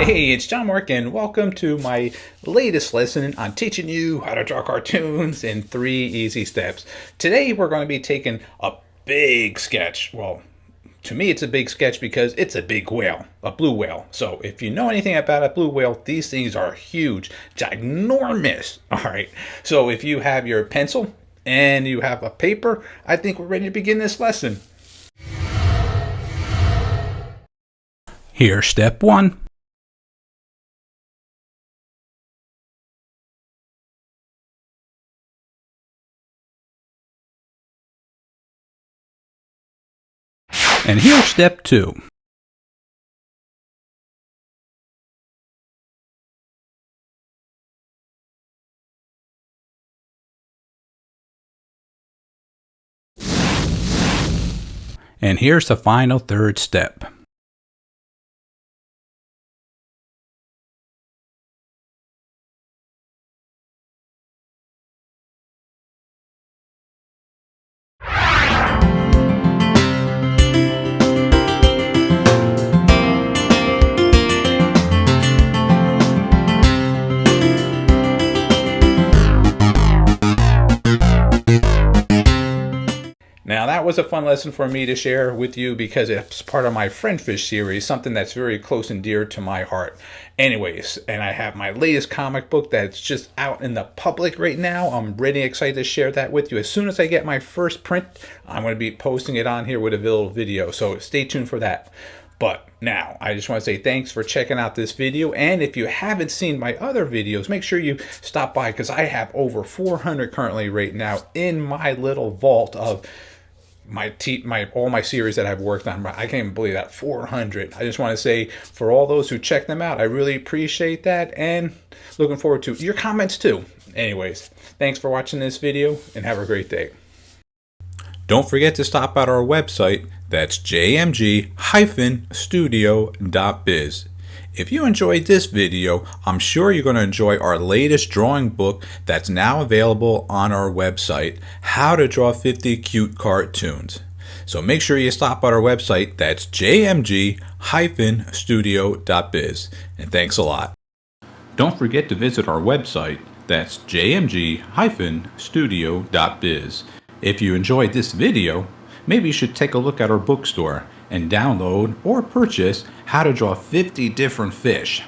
Hey, it's John-Marc and welcome to my latest lesson on teaching you how to draw cartoons in 3 easy steps. Today we're going to be taking a big sketch. Well, to me it's a big sketch because it's a big whale, a blue whale. So if you know anything about a blue whale, these things are huge, ginormous. Alright, so if you have your pencil and you have a paper, I think we're ready to begin this lesson. Here's step 1. And here's step 2. And here's the final third step. Now that was a fun lesson for me to share with you because it's part of my Friendfish series, something that's very close and dear to my heart. Anyways, and I have my latest comic book that's just out in the public right now. I'm really excited to share that with you. As soon as I get my first print, I'm going to be posting it on here with a little video, so stay tuned for that. But now, I just want to say thanks for checking out this video, and if you haven't seen my other videos, make sure you stop by because I have over 400 currently right now in my little vault of all my series that I've worked on. I can't even believe that, 400. I just want to say for all those who check them out, I really appreciate that, and looking forward to your comments too. Anyways, thanks for watching this video and have a great day. Don't forget to stop by our website. That's jmg-studio.biz. If you enjoyed this video, I'm sure you're going to enjoy our latest drawing book that's now available on our website, How to Draw 50 Cute Cartoons. So make sure you stop by our website. That's jmg-studio.biz. And thanks a lot. Don't forget to visit our website. That's jmg-studio.biz. If you enjoyed this video, maybe you should take a look at our bookstore and download or purchase How to Draw 50 Different Fish.